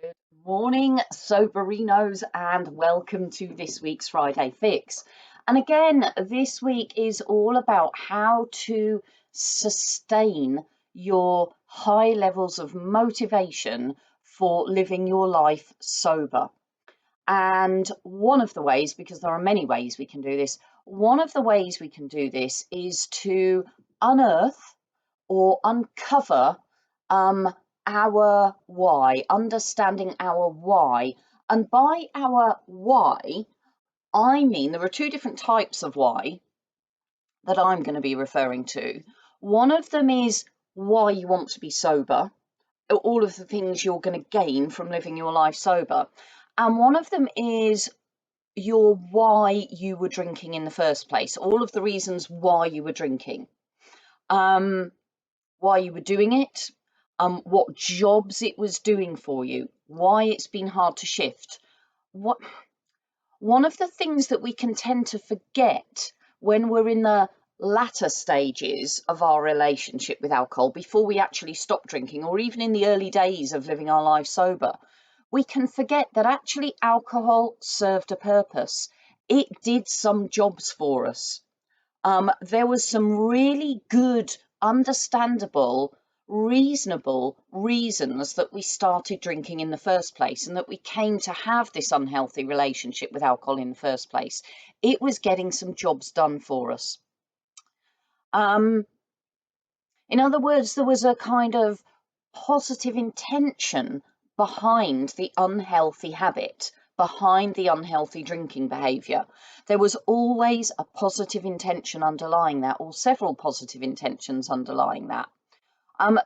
Good morning, Soberinos, and welcome to this week's Friday Fix. And again, this week is all about how to sustain your high levels of motivation for living your life sober. And one of the ways, because there are many ways we can do this, one of the ways we can do this is to unearth or uncover um, our why, understanding our why. And by our why, I mean there are two different types of why that I'm going to be referring to. One of them is why you want to be sober, all of the things you're going to gain from living your life sober. And one of them is your why you were drinking in the first place, all of the reasons why you were drinking. Why you were doing it, what jobs it was doing for you, why it's been hard to shift. What One of the things that we can tend to forget when we're in the latter stages of our relationship with alcohol, before we actually stop drinking, or even in the early days of living our life sober, we can forget that actually alcohol served a purpose. It did some jobs for us. There was some really good, understandable, reasonable reasons that we started drinking in the first place and that we came to have this unhealthy relationship with alcohol in the first place. It was getting some jobs done for us. In other words, there was a kind of positive intention behind the unhealthy habit, behind the unhealthy drinking behaviour. There was always a positive intention underlying that, or several positive intentions underlying that.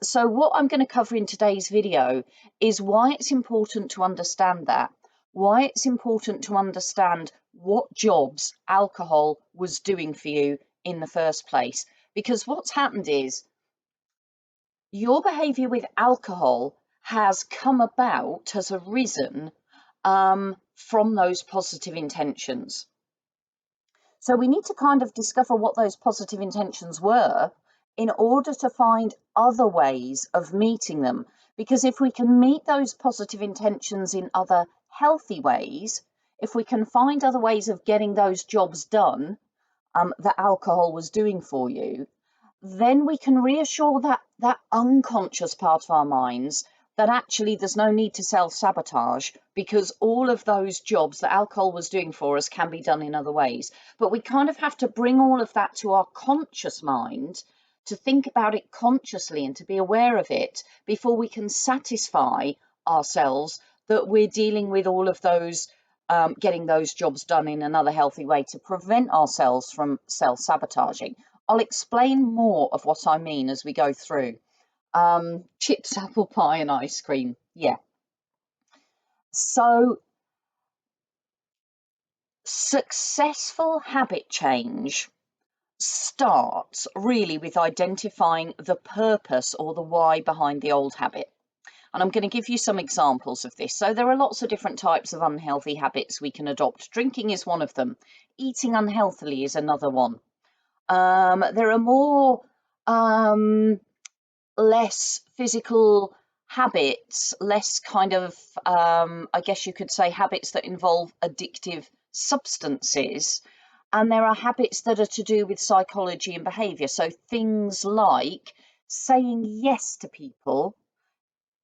So what I'm going to cover in today's video is why it's important to understand that, why it's important to understand what jobs alcohol was doing for you in the first place. Because what's happened is your behaviour with alcohol has come about, has arisen from those positive intentions. So we need to kind of discover what those positive intentions were in order to find other ways of meeting them. Because if we can meet those positive intentions in other healthy ways, if we can find other ways of getting those jobs done that alcohol was doing for you, then we can reassure that unconscious part of our minds that actually there's no need to self-sabotage, because all of those jobs that alcohol was doing for us can be done in other ways. But we kind of have to bring all of that to our conscious mind, to think about it consciously and to be aware of it before we can satisfy ourselves that we're dealing with all of those, getting those jobs done in another healthy way to prevent ourselves from self-sabotaging. I'll explain more of what I mean as we go through. Chips, apple pie, and ice cream. Yeah. So, successful habit change starts really with identifying the purpose or the why behind the old habit. And I'm going to give you some examples of this. So there are lots of different types of unhealthy habits we can adopt. Drinking is one of them. Eating unhealthily is another one. There are more less physical habits, less kind of, I guess you could say, habits that involve addictive substances. And there are habits that are to do with psychology and behaviour. So things like saying yes to people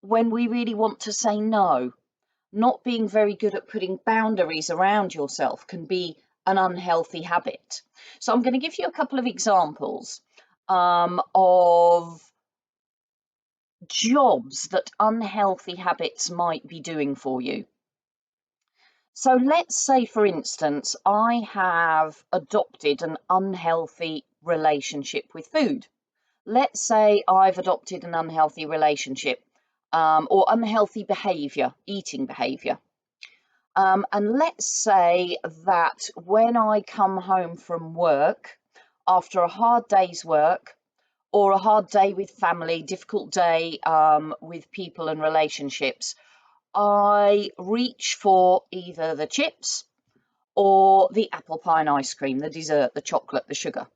when we really want to say no. Not being very good at putting boundaries around yourself can be an unhealthy habit. So I'm going to give you a couple of examples of jobs that unhealthy habits might be doing for you. So let's say, for instance, I have adopted an unhealthy relationship with food. Let's say I've adopted an unhealthy relationship or unhealthy behaviour, eating behaviour. And let's say that when I come home from work after a hard day's work, or a hard day with family, difficult day with people and relationships, I reach for either the chips or the apple pie and ice cream, the dessert, the chocolate, the sugar.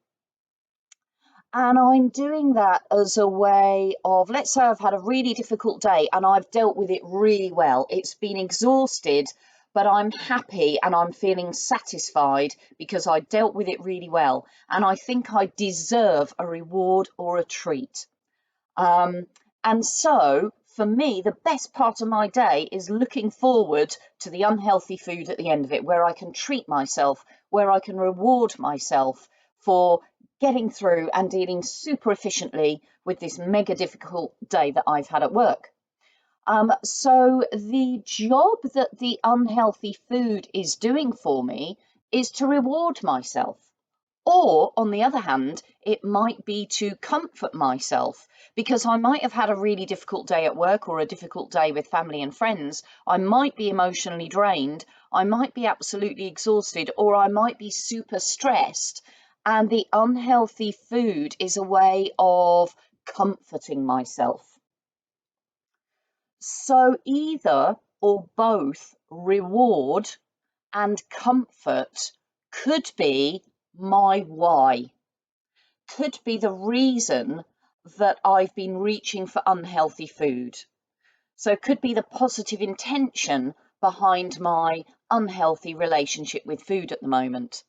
And I'm doing that as a way of, let's say I've had a really difficult day and I've dealt with it really well. It's been exhausted, but I'm happy and I'm feeling satisfied because I dealt with it really well. And I think I deserve a reward or a treat. Um, and so for me, the best part of my day is looking forward to the unhealthy food at the end of it, where I can treat myself, where I can reward myself for getting through and dealing super efficiently with this mega difficult day that I've had at work. So the job that the unhealthy food is doing for me is to reward myself. Or, on the other hand, it might be to comfort myself because I might have had a really difficult day at work or a difficult day with family and friends. I might be emotionally drained, I might be absolutely exhausted, or I might be super stressed. And the unhealthy food is a way of comforting myself. So, either or both reward and comfort could be my why, could be the reason that I've been reaching for unhealthy food. So it could be the positive intention behind my unhealthy relationship with food at the moment.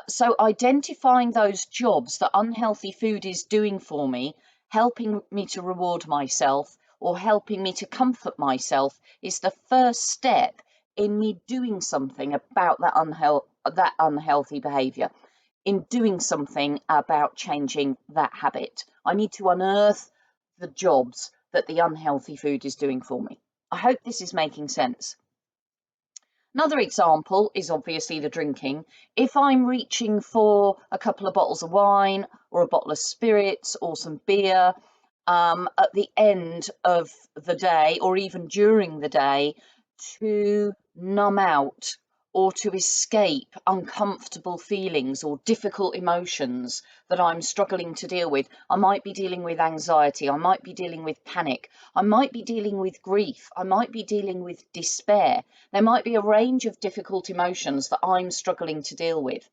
So identifying those jobs that unhealthy food is doing for me, helping me to reward myself or helping me to comfort myself, is the first step in me doing something about that unhealthy behavior, in doing something about changing that habit. I need to unearth the jobs that the unhealthy food is doing for me. I hope this is making sense. Another example is obviously the drinking. If I'm reaching for a couple of bottles of wine or a bottle of spirits or some beer at the end of the day or even during the day to numb out or to escape uncomfortable feelings or difficult emotions that I'm struggling to deal with. I might be dealing with anxiety, I might be dealing with panic, I might be dealing with grief, I might be dealing with despair. There might be a range of difficult emotions that I'm struggling to deal with.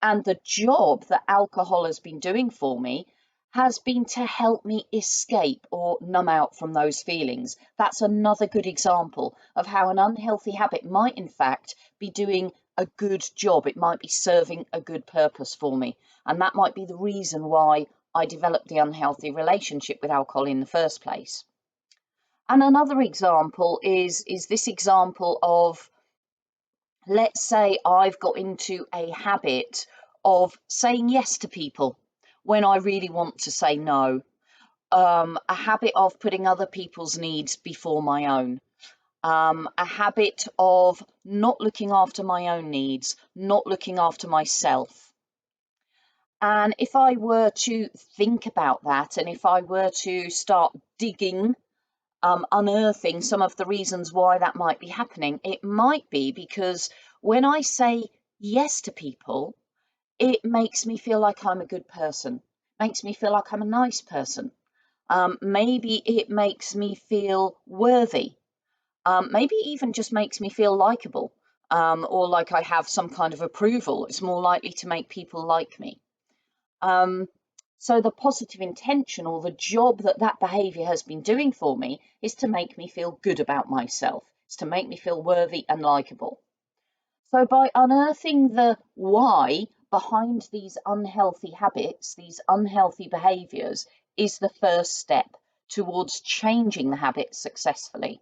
And the job that alcohol has been doing for me has been to help me escape or numb out from those feelings. That's another good example of how an unhealthy habit might, in fact, be doing a good job. It might be serving a good purpose for me. And that might be the reason why I developed the unhealthy relationship with alcohol in the first place. And another example is this example of, let's say I've got into a habit of saying yes to people when I really want to say no, a habit of putting other people's needs before my own, a habit of not looking after my own needs, not looking after myself. And if I were to think about that, and if I were to start digging, unearthing some of the reasons why that might be happening, it might be because when I say yes to people, it makes me feel like I'm a good person, makes me feel like I'm a nice person. Maybe it makes me feel worthy. Maybe it even just makes me feel likable, or like I have some kind of approval. It's more likely to make people like me. Um, so the positive intention or the job that that behavior has been doing for me is to make me feel good about myself. It's to make me feel worthy and likable. So by unearthing the why behind these unhealthy habits, these unhealthy behaviors, is the first step towards changing the habit successfully.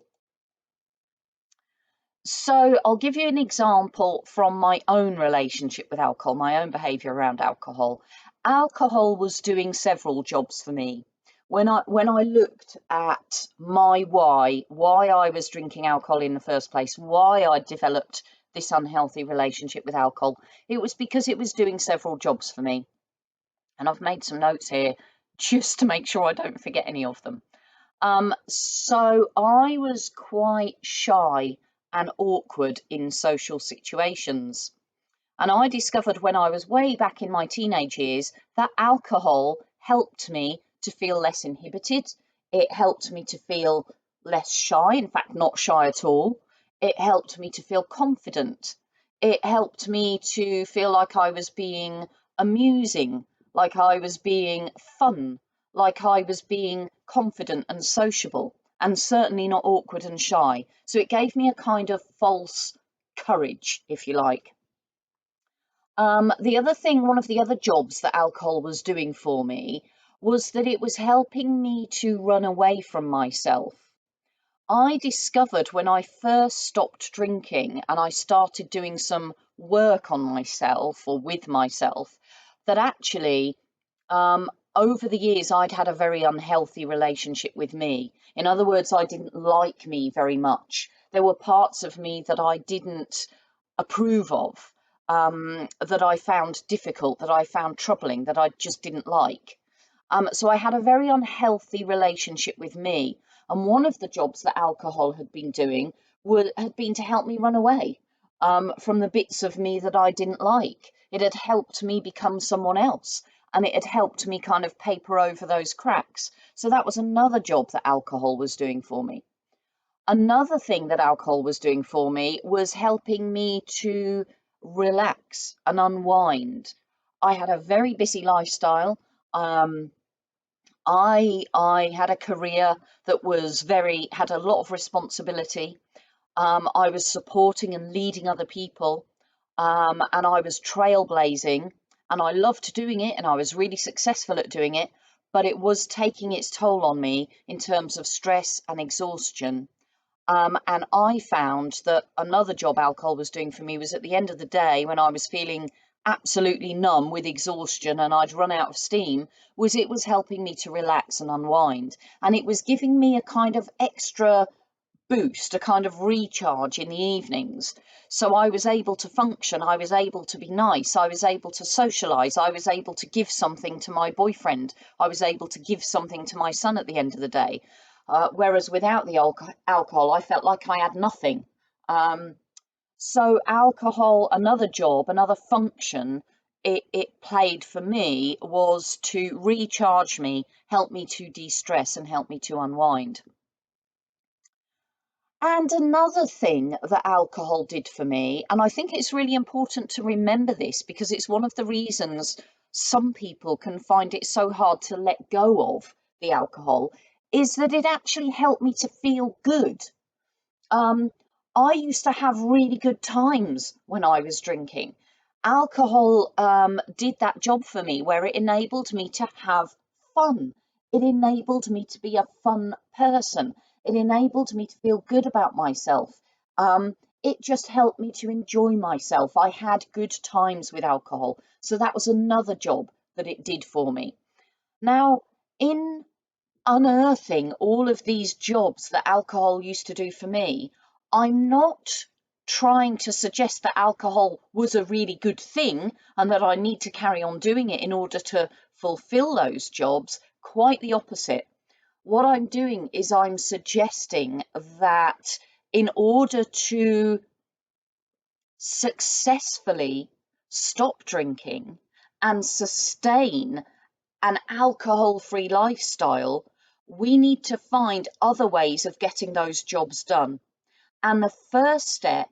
So I'll give you an example from my own relationship with alcohol, my own behavior around alcohol. Alcohol was doing several jobs for me. When I looked at my why I was drinking alcohol in the first place, why I developed this unhealthy relationship with alcohol, it was because it was doing several jobs for me. And I've made some notes here just to make sure I don't forget any of them. So I was quite shy and awkward in social situations. And I discovered when I was way back in my teenage years that alcohol helped me to feel less inhibited. It helped me to feel less shy, in fact, not shy at all. It helped me to feel confident. It helped me to feel like I was being amusing, like I was being fun, like I was being confident and sociable, and certainly not awkward and shy. So it gave me a kind of false courage, if you like. The other thing, one of the other jobs that alcohol was doing for me was that it was helping me to run away from myself. I discovered when I first stopped drinking and I started doing some work on myself or with myself that actually, um, over the years, I'd had a very unhealthy relationship with me. In other words, I didn't like me very much. There were parts of me that I didn't approve of, that I found difficult, that I found troubling, that I just didn't like. So I had a very unhealthy relationship with me. And one of the jobs that alcohol had been doing had been to help me run away from the bits of me that I didn't like. It had helped me become someone else, and it had helped me kind of paper over those cracks. So that was another job that alcohol was doing for me. Another thing that alcohol was doing for me was helping me to relax and unwind. I had a very busy lifestyle. Um, I had a career that was had a lot of responsibility. I was supporting and leading other people, and I was trailblazing, and I loved doing it, and I was really successful at doing it, but it was taking its toll on me in terms of stress and exhaustion. And I found that another job alcohol was doing for me was at the end of the day when I was feeling absolutely numb with exhaustion and I'd run out of steam, was it was helping me to relax and unwind. And it was giving me a kind of extra boost, a kind of recharge in the evenings. So I was able to function, I was able to be nice, I was able to socialize, I was able to give something to my boyfriend, I was able to give something to my son at the end of the day. Whereas without the alcohol, I felt like I had nothing. So alcohol, another job, another function it played for me was to recharge me, help me to de-stress and help me to unwind. And another thing that alcohol did for me, and I think it's really important to remember this because it's one of the reasons some people can find it so hard to let go of the alcohol, is that it actually helped me to feel good. Um, I used to have really good times when I was drinking. Alcohol did that job for me where it enabled me to have fun. It enabled me to be a fun person. It enabled me to feel good about myself. It just helped me to enjoy myself. I had good times with alcohol. So that was another job that it did for me. Now, in unearthing all of these jobs that alcohol used to do for me, I'm not trying to suggest that alcohol was a really good thing and that I need to carry on doing it in order to fulfill those jobs. Quite the opposite. What I'm doing is I'm suggesting that in order to successfully stop drinking and sustain an alcohol-free lifestyle, we need to find other ways of getting those jobs done. And the first step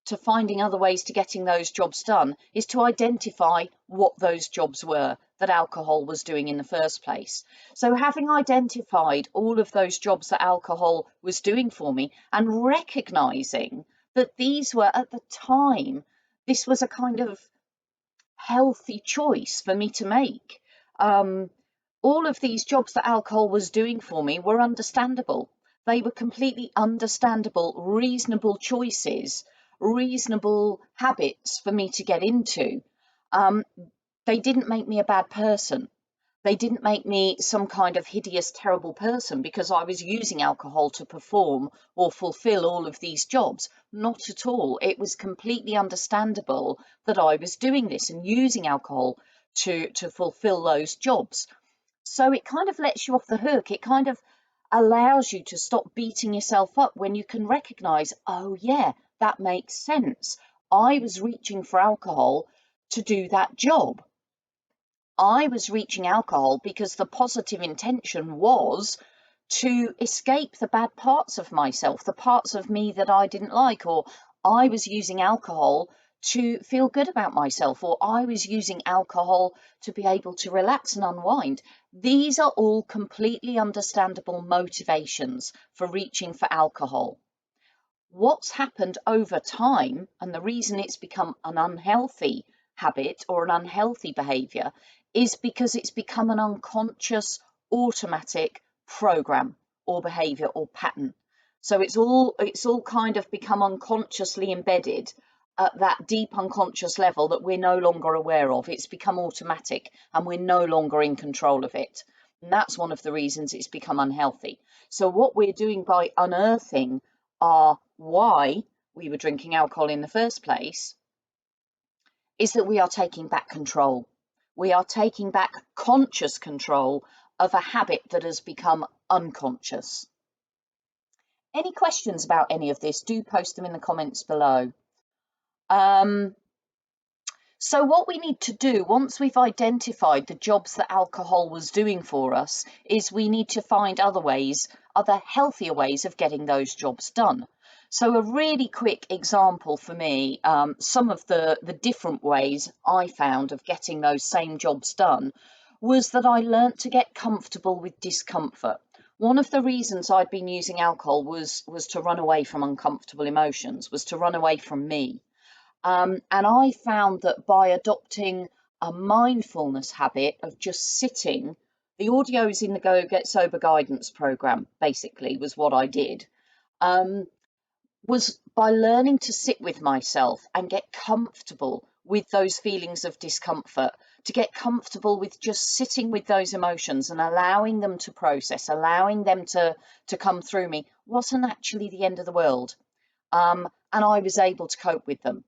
to finding other ways to getting those jobs done is to identify what those jobs were that alcohol was doing in the first place. So having identified all of those jobs that alcohol was doing for me and recognizing that these were at the time, this was a kind of healthy choice for me to make. Um, all of these jobs that alcohol was doing for me were understandable. They were completely understandable, reasonable choices, reasonable habits for me to get into. Um, they didn't make me a bad person. They didn't make me some kind of hideous, terrible person because I was using alcohol to perform or fulfill all of these jobs. Not at all. It was completely understandable that I was doing this and using alcohol to fulfill those jobs. So it kind of lets you off the hook. It kind of allows you to stop beating yourself up when you can recognize, oh, yeah, that makes sense. I was reaching for alcohol to do that job. I was reaching alcohol because the positive intention was to escape the bad parts of myself, the parts of me that I didn't like, or I was using alcohol to feel good about myself, or I was using alcohol to be able to relax and unwind. These are all completely understandable motivations for reaching for alcohol. What's happened over time, and the reason it's become an unhealthy habit or an unhealthy behavior, is because it's become an unconscious, automatic program or behavior or pattern. So it's all kind of become unconsciously embedded at that deep unconscious level that we're no longer aware of. It's become automatic and we're no longer in control of it. And that's one of the reasons it's become unhealthy. So what we're doing by unearthing why we were drinking alcohol in the first place is that we are taking back control. We are taking back conscious control of a habit that has become unconscious. Any questions about any of this, do post them in the comments below. So what we need to do once we've identified the jobs that alcohol was doing for us is we need to find other ways, other healthier ways of getting those jobs done. So a really quick example for me, some of the different ways I found of getting those same jobs done was that I learnt to get comfortable with discomfort. One of the reasons I'd been using alcohol was to run away from uncomfortable emotions, was to run away from me. And I found that by adopting a mindfulness habit of just sitting, the audios in the Go Get Sober guidance program basically was what I did, was by learning to sit with myself and get comfortable with those feelings of discomfort, to get comfortable with just sitting with those emotions and allowing them to process, allowing them to come through me, wasn't actually the end of the world. And I was able to cope with them.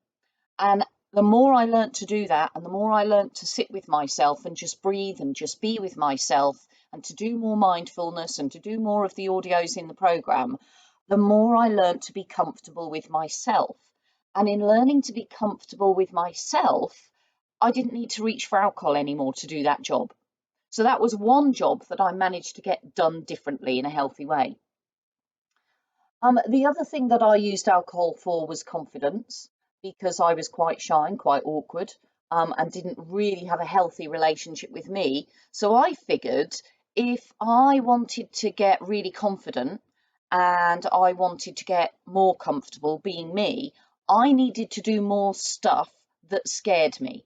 And the more I learnt to do that, and the more I learnt to sit with myself and just breathe and just be with myself, and to do more mindfulness and to do more of the audios in the program, the more I learnt to be comfortable with myself. And in learning to be comfortable with myself, I didn't need to reach for alcohol anymore to do that job. So that was one job that I managed to get done differently in a healthy way. The other thing that I used alcohol for was confidence, because I was quite shy and quite awkward, and didn't really have a healthy relationship with me. So I figured if I wanted to get really confident and I wanted to get more comfortable being me, I needed to do more stuff that scared me.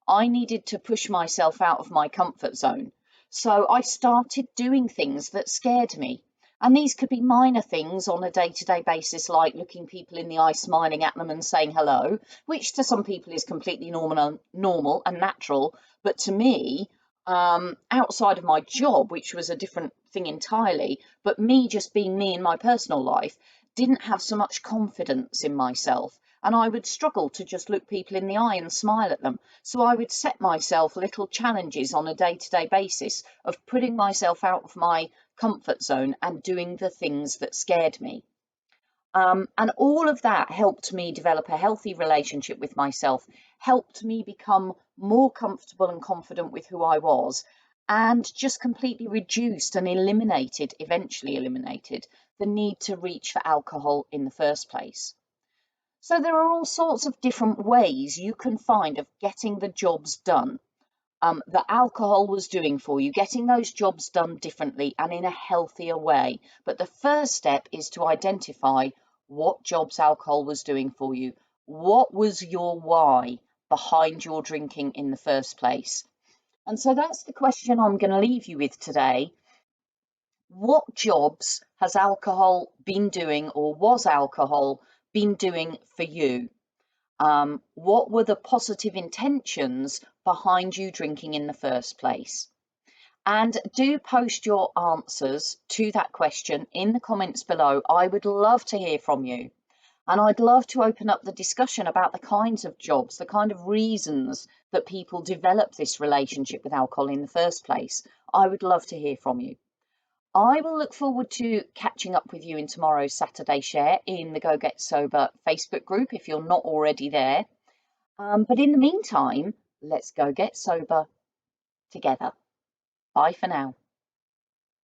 I needed to push myself out of my comfort zone. So I started doing things that scared me. And these could be minor things on a day-to-day basis, like looking people in the eye, smiling at them and saying hello, which to some people is completely normal and natural. But to me, outside of my job, which was a different thing entirely, but me just being me in my personal life, didn't have so much confidence in myself. And I would struggle to just look people in the eye and smile at them. So I would set myself little challenges on a day-to-day basis of putting myself out of my comfort zone and doing the things that scared me. And all of that helped me develop a healthy relationship with myself, helped me become more comfortable and confident with who I was, and just completely reduced and eventually eliminated, the need to reach for alcohol in the first place. So there are all sorts of different ways you can find of getting the jobs done that alcohol was doing for you, getting those jobs done differently and in a healthier way. But the first step is to identify what jobs alcohol was doing for you. What was your why behind your drinking in the first place? And so that's the question I'm going to leave you with today. What jobs has alcohol been doing, or was alcohol been doing for you? What were the positive intentions behind you drinking in the first place? And do post your answers to that question in the comments below. I would love to hear from you. And I'd love to open up the discussion about the kinds of jobs, the kind of reasons that people develop this relationship with alcohol in the first place. I would love to hear from you. I will look forward to catching up with you in tomorrow's Saturday Share in the Go Get Sober Facebook group if you're not already there. But in the meantime, let's go get sober together. Bye for now.